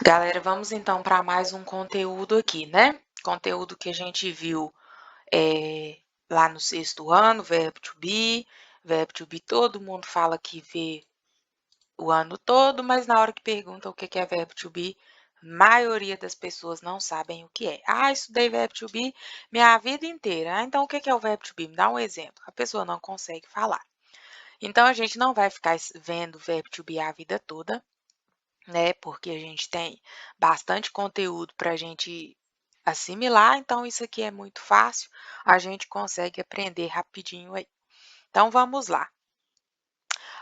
Galera, vamos então para mais um conteúdo aqui, né? Conteúdo que a gente viu lá no sexto ano, verbo to be todo mundo fala que vê o ano todo, mas na hora que pergunta o que é verbo to be, maioria das pessoas não sabem o que é. Ah, estudei verbo to be minha vida inteira. Ah, então o que é o verbo to be? Me dá um exemplo. A pessoa não consegue falar. Então a gente não vai ficar vendo verbo to be a vida toda, né? Porque a gente tem bastante conteúdo para a gente assimilar, então isso aqui é muito fácil, a gente consegue aprender rapidinho aí. Então vamos lá.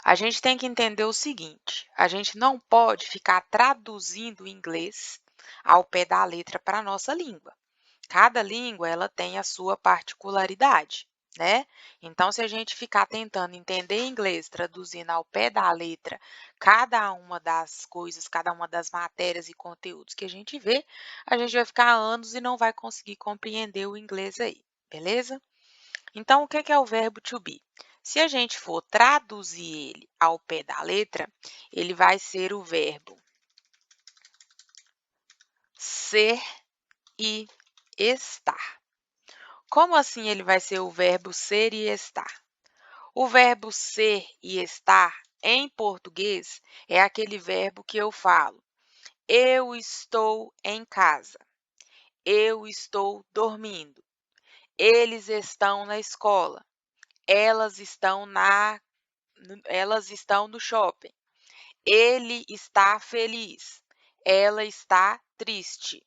A gente tem que entender o seguinte: a gente não pode ficar traduzindo o inglês ao pé da letra para a nossa língua. Cada língua ela tem a sua particularidade, né? Então, se a gente ficar tentando entender inglês, traduzindo ao pé da letra cada uma das coisas, cada uma das matérias e conteúdos que a gente vê, a gente vai ficar anos e não vai conseguir compreender o inglês aí, beleza? Então, o que é o verbo to be? Se a gente for traduzir ele ao pé da letra, ele vai ser o verbo ser e estar. Como assim ele vai ser o verbo ser e estar? O verbo ser e estar, em português, é aquele verbo que eu falo. Eu estou em casa. Eu estou dormindo. Eles estão na escola. Elas estão no shopping. Ele está feliz. Ela está triste.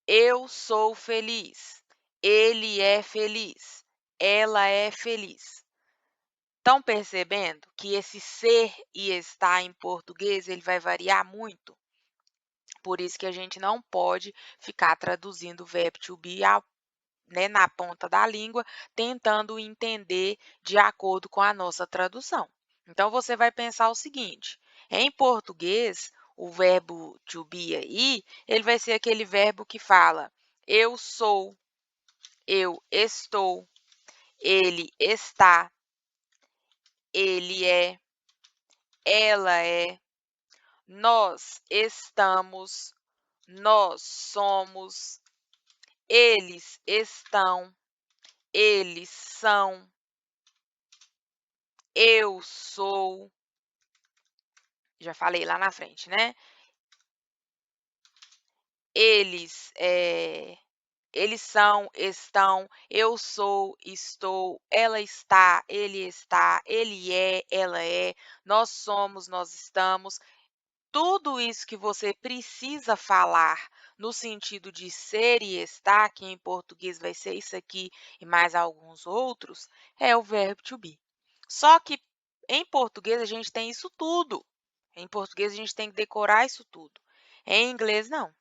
Eu sou feliz. Ele é feliz. Ela é feliz. Estão percebendo que esse ser e estar em português ele vai variar muito? Por isso que a gente não pode ficar traduzindo o verbo to be né, na ponta da língua, tentando entender de acordo com a nossa tradução. Então, você vai pensar o seguinte: em português, o verbo to be aí, ele vai ser aquele verbo que fala eu sou, eu estou, ele está, ele é, ela é, nós estamos, nós somos, eles estão, eles são, eu sou. Já falei lá na frente, né? Eles são, estão, eu sou, estou, ela está, ele é, ela é, nós somos, nós estamos. Tudo isso que você precisa falar no sentido de ser e estar, que em português vai ser isso aqui e mais alguns outros, é o verbo to be. Só que em português a gente tem isso tudo. Em português a gente tem que decorar isso tudo. Em inglês, não.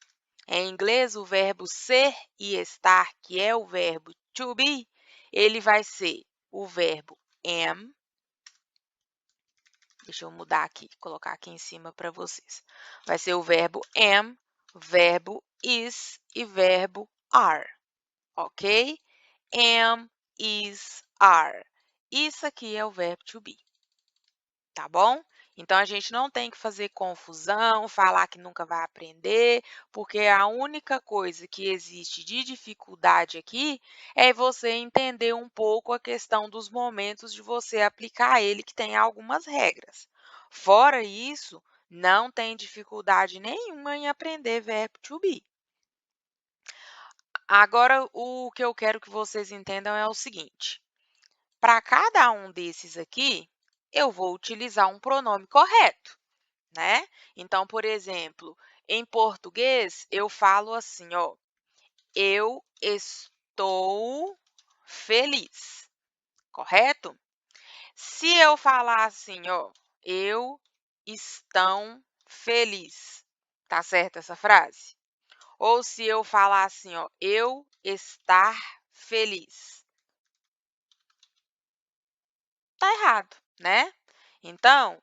Em inglês, o verbo ser e estar, que é o verbo to be, ele vai ser o verbo am. Deixa eu mudar aqui, colocar aqui em cima para vocês. Vai ser o verbo am, verbo is e verbo are, ok? Am, is, are. Isso aqui é o verbo to be, tá bom? Então, a gente não tem que fazer confusão, falar que nunca vai aprender, porque a única coisa que existe de dificuldade aqui é você entender um pouco a questão dos momentos de você aplicar ele, que tem algumas regras. Fora isso, não tem dificuldade nenhuma em aprender verbo to be. Agora, o que eu quero que vocês entendam é o seguinte: para cada um desses aqui, eu vou utilizar um pronome correto, né? Então, por exemplo, em português, eu falo assim, ó, eu estou feliz, correto? Se eu falar assim, ó, eu estão feliz, tá certo essa frase? Ou se eu falar assim, ó, eu estar feliz, tá errado, né? Então,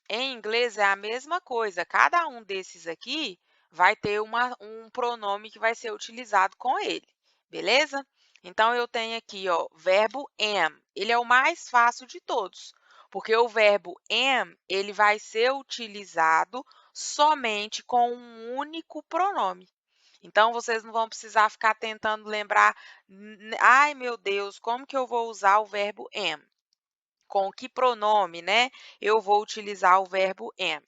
em inglês é a mesma coisa. Cada um desses aqui vai ter um pronome que vai ser utilizado com ele, beleza? Então, eu tenho aqui, ó, verbo am. Ele é o mais fácil de todos, porque o verbo am, ele vai ser utilizado somente com um único pronome. Então, vocês não vão precisar ficar tentando lembrar, ai meu Deus, como que eu vou usar o verbo am? Com que pronome, né? Eu vou utilizar o verbo am.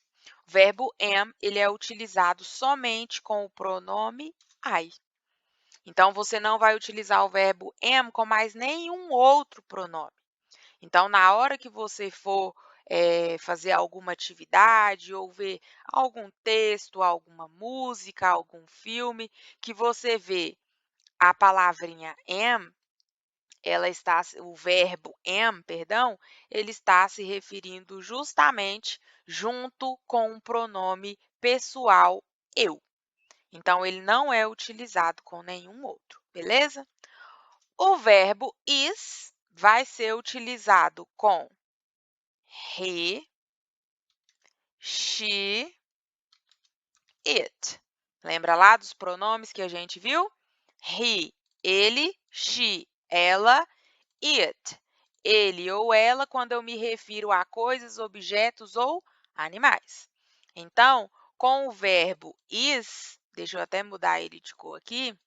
O verbo am, ele é utilizado somente com o pronome I. Então, você não vai utilizar o verbo am com mais nenhum outro pronome. Então, na hora que você for fazer alguma atividade ou ver algum texto, alguma música, algum filme, que você vê a palavrinha am, o verbo am, perdão, ele está se referindo justamente junto com o pronome pessoal eu. Então, ele não é utilizado com nenhum outro, beleza? O verbo is vai ser utilizado com he, she, it. Lembra lá dos pronomes que a gente viu? He, ele, she, ela, it, ele ou ela, quando eu me refiro a coisas, objetos ou animais. Então, com o verbo is, deixa eu até mudar ele de cor aqui.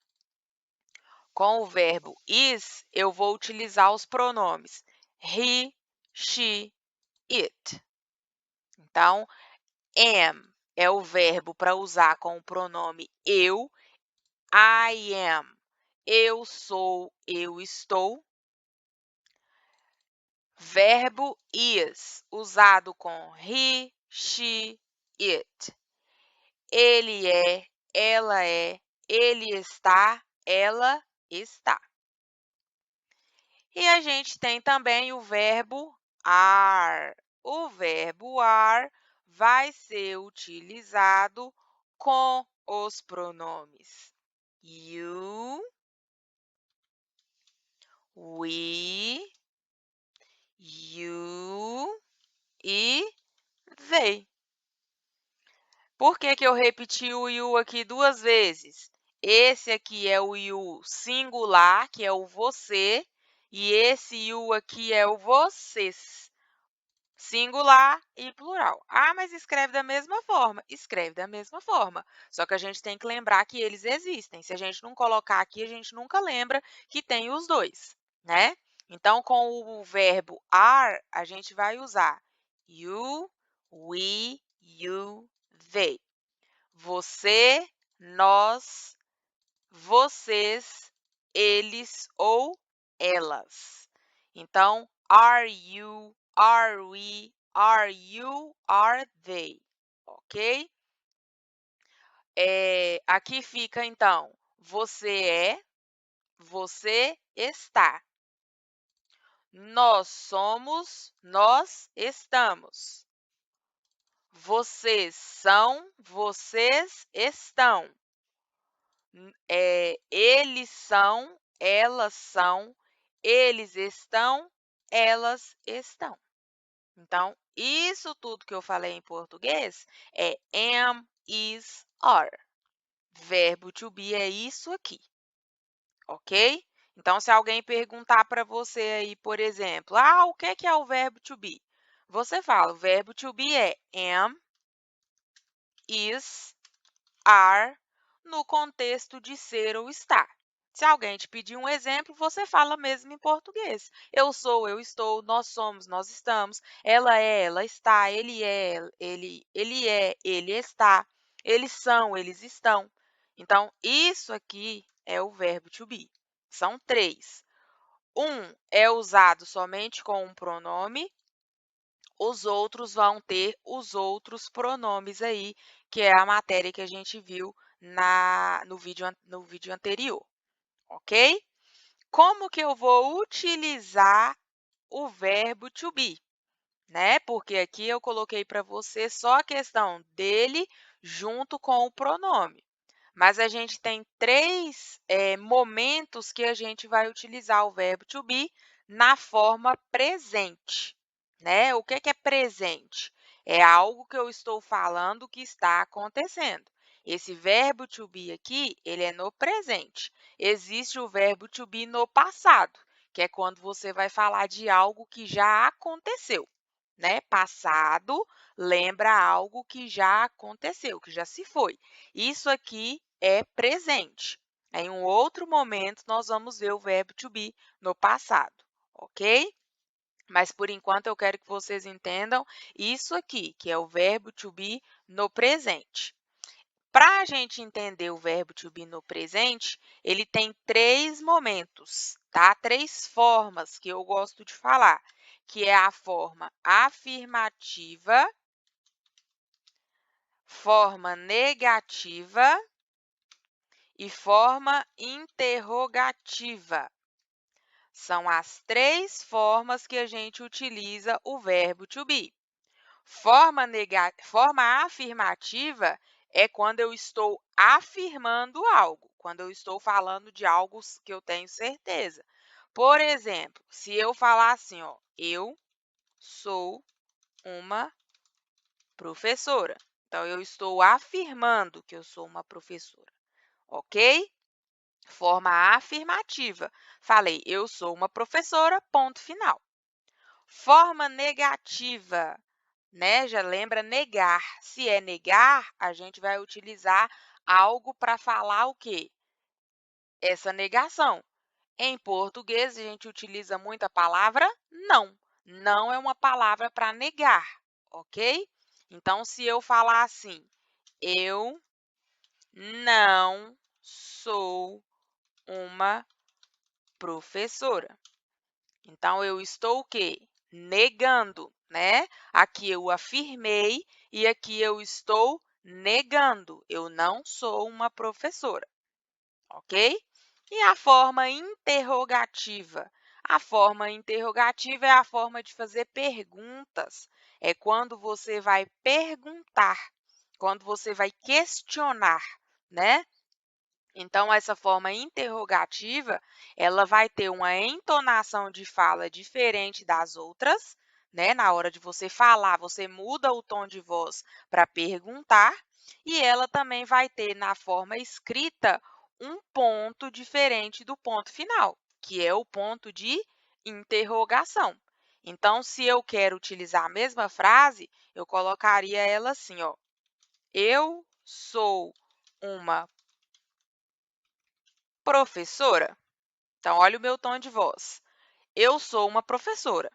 Com o verbo is, eu vou utilizar os pronomes he, she, it. Então, am é o verbo para usar com o pronome eu. I am, eu sou, eu estou. Verbo is, usado com he, she, it. Ele é, ela é, ele está, ela está. E a gente tem também o verbo are. O verbo are vai ser utilizado com os pronomes you, we, you e they. Por que que eu repeti o you aqui duas vezes? Esse aqui é o you singular, que é o você, e esse you aqui é o vocês. Singular e plural. Ah, mas escreve da mesma forma. Escreve da mesma forma. Só que a gente tem que lembrar que eles existem. Se a gente não colocar aqui, a gente nunca lembra que tem os dois, né? Então, com o verbo are, a gente vai usar you, we, you, they. Você, nós, vocês, eles ou elas. Então, are you, are we, are you, are they, ok? Aqui fica, então, você é, você está. Nós somos, nós estamos. Vocês são, vocês estão. Eles são, elas são, eles estão, elas estão. Então, isso tudo que eu falei em português é am, is, are. Verbo to be é isso aqui, ok? Então, se alguém perguntar para você aí, por exemplo, o que é o verbo to be? Você fala, o verbo to be é am, is, are, no contexto de ser ou estar. Se alguém te pedir um exemplo, você fala mesmo em português. Eu sou, eu estou, nós somos, nós estamos, ela é, ela está, ele é, ele é, ele está, eles são, eles estão. Então, isso aqui é o verbo to be. São três. Um é usado somente com um pronome, os outros vão ter os outros pronomes aí, que é a matéria que a gente viu no vídeo anterior, ok? Como que eu vou utilizar o verbo to be, né? Porque aqui eu coloquei para você só a questão dele junto com o pronome. Mas a gente tem três momentos que a gente vai utilizar o verbo to be na forma presente, né? O que é presente? É algo que eu estou falando que está acontecendo. Esse verbo to be aqui, ele é no presente. Existe o verbo to be no passado, que é quando você vai falar de algo que já aconteceu, né? Passado lembra algo que já aconteceu, que já se foi. Isso aqui é presente. Em um outro momento, nós vamos ver o verbo to be no passado, ok? Mas, por enquanto, eu quero que vocês entendam isso aqui, que é o verbo to be no presente. Para a gente entender o verbo to be no presente, ele tem três momentos, tá? Três formas que eu gosto de falar, que é a forma afirmativa, forma negativa e forma interrogativa. São as três formas que a gente utiliza o verbo to be. Forma afirmativa é quando eu estou afirmando algo, quando eu estou falando de algo que eu tenho certeza. Por exemplo, se eu falar assim, ó, eu sou uma professora. Então, eu estou afirmando que eu sou uma professora, ok? Forma afirmativa. Falei, eu sou uma professora, ponto final. Forma negativa, né? Já lembra negar. Se é negar, a gente vai utilizar algo para falar o quê? Essa negação. Em português, a gente utiliza muito a palavra não. Não é uma palavra para negar, ok? Então, se eu falar assim, eu não sou uma professora. Então, eu estou o quê? Negando, né? Aqui eu afirmei e aqui eu estou negando. Eu não sou uma professora, ok? E a forma interrogativa? A forma interrogativa é a forma de fazer perguntas. É quando você vai perguntar, quando você vai questionar, né? Então, essa forma interrogativa, ela vai ter uma entonação de fala diferente das outras, né? Na hora de você falar, você muda o tom de voz para perguntar, e ela também vai ter na forma escrita um ponto diferente do ponto final, que é o ponto de interrogação. Então, se eu quero utilizar a mesma frase, eu colocaria ela assim, ó. Eu sou uma professora? Então, olha o meu tom de voz. Eu sou uma professora.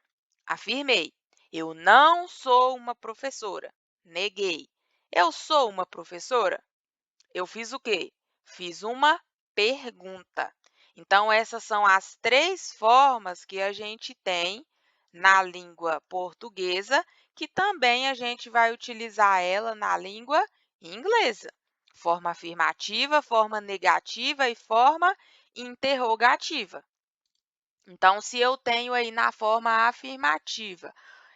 Afirmei. Eu não sou uma professora. Neguei. Eu sou uma professora? Eu fiz o quê? Fiz uma pergunta. Então, essas são as três formas que a gente tem na língua portuguesa, que também a gente vai utilizar ela na língua inglesa. Forma afirmativa, forma negativa e forma interrogativa. Então, se eu tenho aí na forma afirmativa,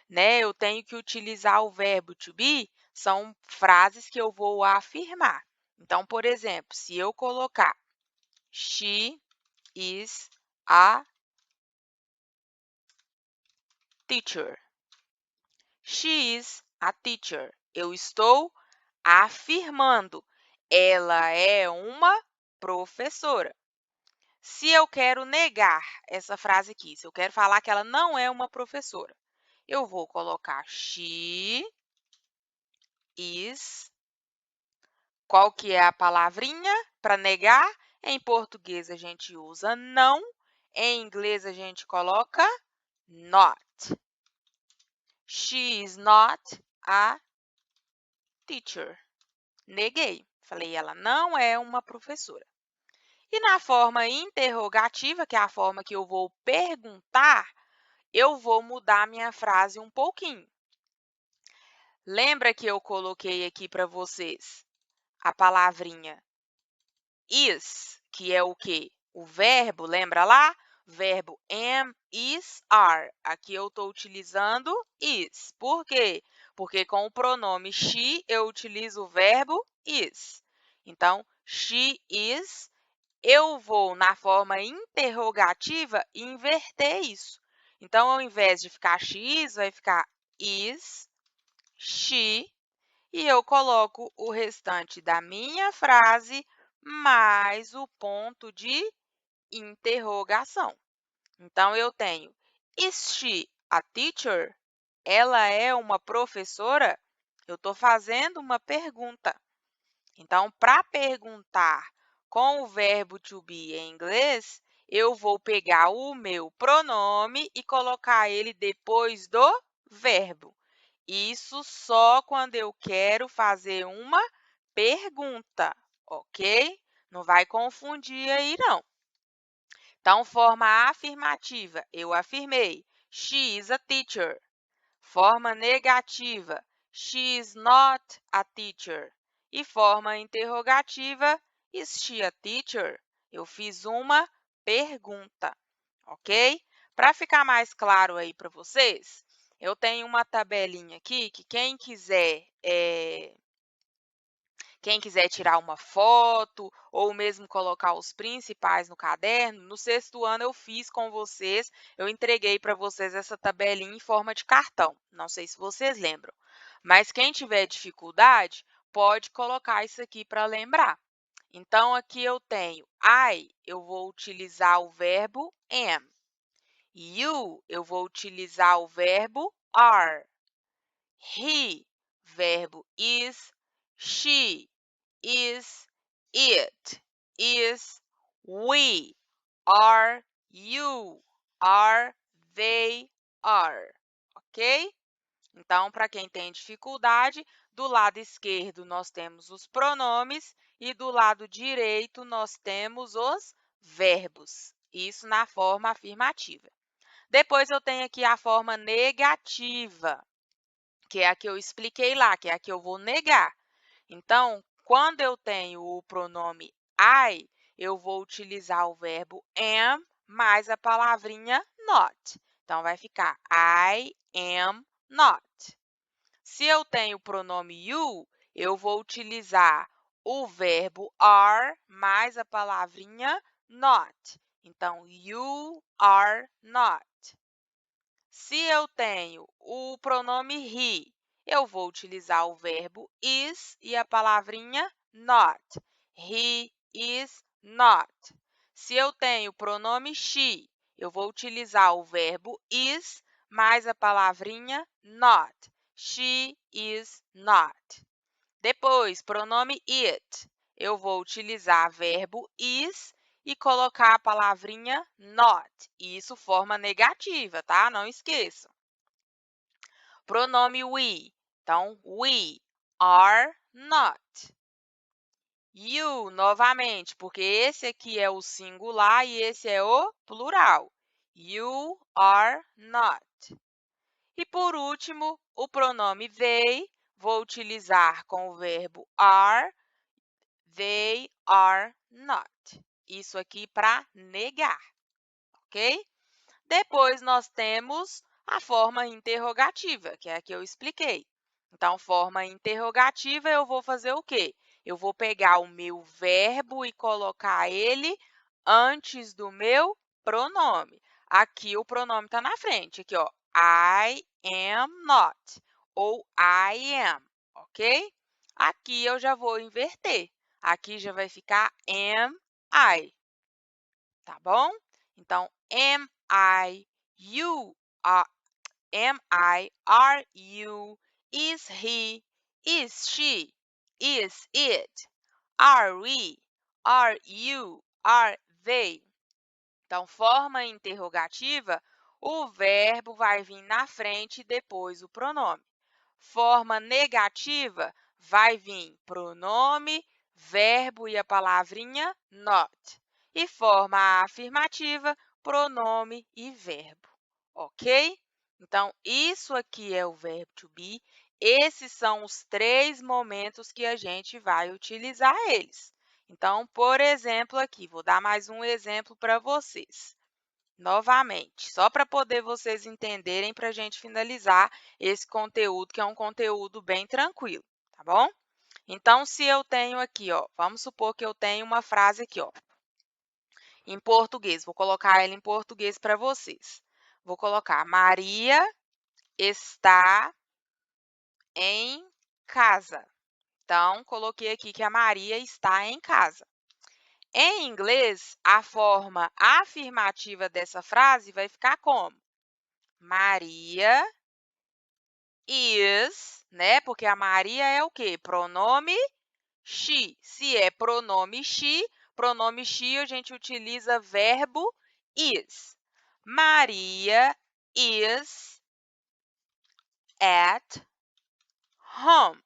né, eu tenho que utilizar o verbo to be, são frases que eu vou afirmar. Então, por exemplo, se eu colocar she is a teacher. She is a teacher. Eu estou afirmando. Ela é uma professora. Se eu quero negar essa frase aqui, se eu quero falar que ela não é uma professora, eu vou colocar she is. Qual que é a palavrinha para negar? Em português a gente usa não, em inglês a gente coloca not. She is not a teacher. Neguei. Falei, ela não é uma professora. E na forma interrogativa, que é a forma que eu vou perguntar, eu vou mudar minha frase um pouquinho. Lembra que eu coloquei aqui para vocês a palavrinha is, que é o quê? O verbo, lembra lá? Verbo am, is, are. Aqui eu estou utilizando is. Por quê? Porque com o pronome she, eu utilizo o verbo is. Então, she is, eu vou, na forma interrogativa, inverter isso. Então, ao invés de ficar she is, vai ficar is, she, e eu coloco o restante da minha frase mais o ponto de interrogação. Então, eu tenho, is she a teacher? ela é uma professora? Eu estou fazendo uma pergunta. Então, para perguntar com o verbo to be em inglês, eu vou pegar o meu pronome e colocar ele depois do verbo. Isso só quando eu quero fazer uma pergunta, ok? Não vai confundir aí, não. Então, forma afirmativa, eu afirmei. She is a teacher. Forma negativa, she is not a teacher. E forma interrogativa, is she a teacher? Eu fiz uma pergunta, ok? Para ficar mais claro aí para vocês, eu tenho uma tabelinha aqui que quem quiser tirar uma foto ou mesmo colocar os principais no caderno, no sexto ano eu fiz com vocês, eu entreguei para vocês essa tabelinha em forma de cartão. Não sei se vocês lembram, mas quem tiver dificuldade pode colocar isso aqui para lembrar. Então, aqui eu tenho eu vou utilizar o verbo am. You, eu vou utilizar o verbo are. He, verbo is. She, is, it, is, we, are, you, are, they, are, ok? Então, para quem tem dificuldade, do lado esquerdo nós temos os pronomes e do lado direito nós temos os verbos. Isso na forma afirmativa. Depois eu tenho aqui a forma negativa, que é a que eu expliquei lá, que é a que eu vou negar. Então, quando eu tenho o pronome I, eu vou utilizar o verbo am mais a palavrinha not. Então, vai ficar I am not. Se eu tenho o pronome you, eu vou utilizar o verbo are mais a palavrinha not. Então, you are not. Se eu tenho o pronome he, eu vou utilizar o verbo is e a palavrinha not. He is not. Se eu tenho o pronome she, eu vou utilizar o verbo is mais a palavrinha not. She is not. Depois, pronome it. Eu vou utilizar verbo is e colocar a palavrinha not. Isso forma negativa, tá? Não esqueçam. Pronome we. Então, we are not. You, novamente, porque esse aqui é o singular e esse é o plural. You are not. E, por último, o pronome they, vou utilizar com o verbo are. They are not. Isso aqui para negar, ok? Depois, nós temos a forma interrogativa, que é a que eu expliquei. Então, forma interrogativa, eu vou fazer o quê? Eu vou pegar o meu verbo e colocar ele antes do meu pronome. Aqui, o pronome está na frente. Aqui, ó, I am not, ou I am, ok? Aqui, eu já vou inverter. Aqui já vai ficar am I, tá bom? Então, am I, you are, am I, are you, is he, is she, is it, are we, are you, are they. Então, forma interrogativa, o verbo vai vir na frente e depois o pronome. Forma negativa, vai vir pronome, verbo e a palavrinha not. E forma afirmativa, pronome e verbo, ok? Então, isso aqui é o verbo to be. Esses são os 3 momentos que a gente vai utilizar eles. Então, por exemplo, aqui, vou dar mais um exemplo para vocês. Novamente, só para poder vocês entenderem, para a gente finalizar esse conteúdo, que é um conteúdo bem tranquilo, tá bom? Então, se eu tenho aqui, ó, vamos supor que eu tenho uma frase aqui, ó, em português. Vou colocar ela em português para vocês. Vou colocar: Maria está em casa. Então, coloquei aqui que a Maria está em casa. Em inglês, a forma afirmativa dessa frase vai ficar como? Maria is, né? Porque a Maria é o quê? Pronome she. Se é pronome she a gente utiliza verbo is. Maria is at home.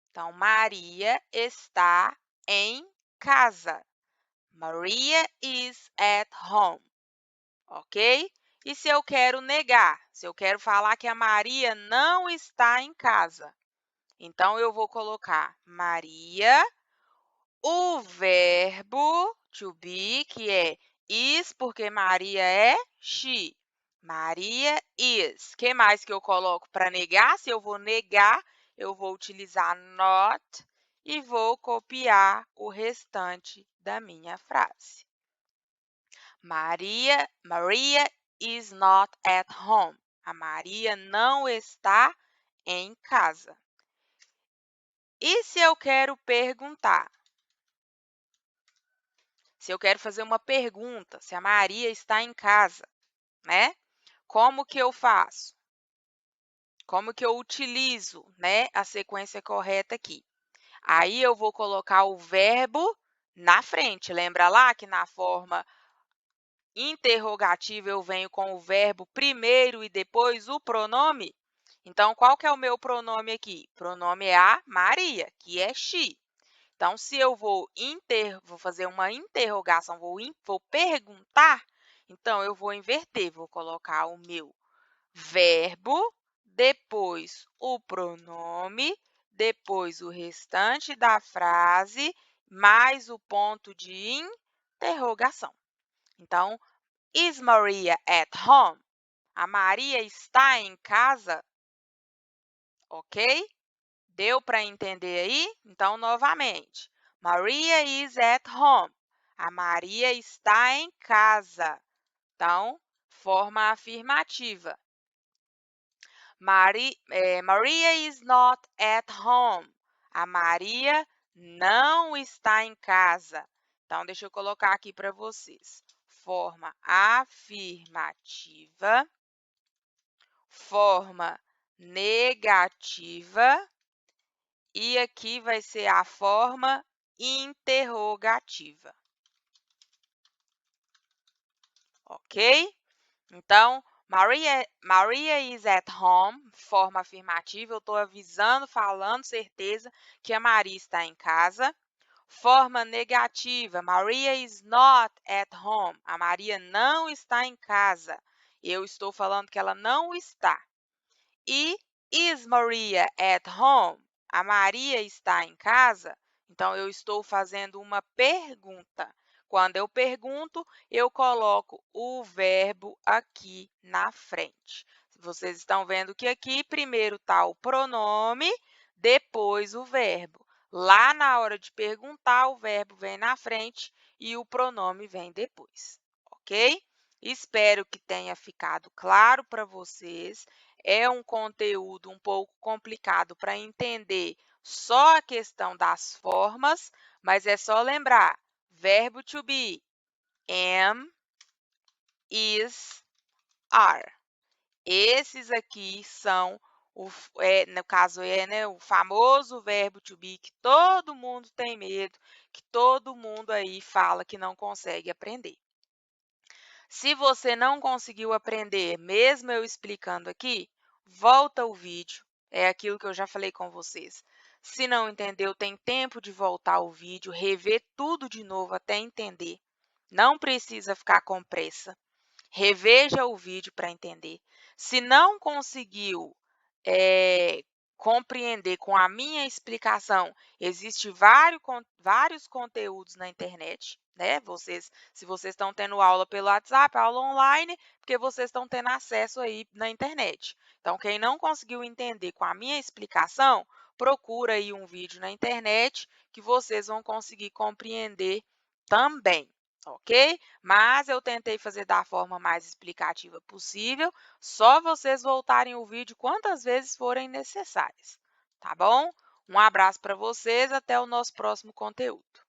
Então, Maria está em casa. Maria is at home, ok? E se eu quero negar? Se eu quero falar que a Maria não está em casa, então eu vou colocar Maria, o verbo to be, que é is, porque Maria é she. Maria is. O que mais que eu coloco para negar? Se eu vou negar, eu vou utilizar not e vou copiar o restante da minha frase. Maria is not at home. A Maria não está em casa. E se eu quero perguntar? Se eu quero fazer uma pergunta, se a Maria está em casa, né? Como que eu faço? Como que eu utilizo, né, a sequência correta aqui? Aí eu vou colocar o verbo na frente. Lembra lá que na forma interrogativa eu venho com o verbo primeiro e depois o pronome? Então, qual que é o meu pronome aqui? O pronome é a Maria, que é she. Então, se eu vou fazer uma interrogação, vou perguntar, então eu vou inverter, vou colocar o meu verbo, depois o pronome, depois o restante da frase, mais o ponto de interrogação. Então, is Maria at home? A Maria está em casa? Ok? Deu para entender aí? Então, novamente. Maria is at home. A Maria está em casa. Então, forma afirmativa. Maria is not at home. A Maria não está em casa. Então, deixa eu colocar aqui para vocês. Forma afirmativa, forma negativa e aqui vai ser a forma interrogativa. Ok? Então, Maria is at home, forma afirmativa. Eu estou avisando, falando certeza que a Maria está em casa. Forma negativa, Maria is not at home. A Maria não está em casa. Eu estou falando que ela não está. E is Maria at home? A Maria está em casa? Então, eu estou fazendo uma pergunta. Quando eu pergunto, eu coloco o verbo aqui na frente. Vocês estão vendo que aqui primeiro está o pronome, depois o verbo. Lá na hora de perguntar, o verbo vem na frente e o pronome vem depois, ok? Espero que tenha ficado claro para vocês. É um conteúdo um pouco complicado para entender só a questão das formas, mas é só lembrar, verbo to be, am, is, are. Esses aqui são, no caso, né, o famoso verbo to be que todo mundo tem medo, que todo mundo aí fala que não consegue aprender. Se você não conseguiu aprender, mesmo eu explicando aqui, volta o vídeo. É aquilo que eu já falei com vocês. Se não entendeu, tem tempo de voltar o vídeo, rever tudo de novo até entender. Não precisa ficar com pressa. Reveja o vídeo para entender. Se não conseguiu compreender com a minha explicação, existem vários conteúdos na internet, né? Se vocês estão tendo aula pelo WhatsApp, aula online, porque vocês estão tendo acesso aí na internet. Então, quem não conseguiu entender com a minha explicação, procura aí um vídeo na internet que vocês vão conseguir compreender também. Ok? Mas eu tentei fazer da forma mais explicativa possível, só vocês voltarem o vídeo quantas vezes forem necessárias, tá bom? Um abraço para vocês, até o nosso próximo conteúdo.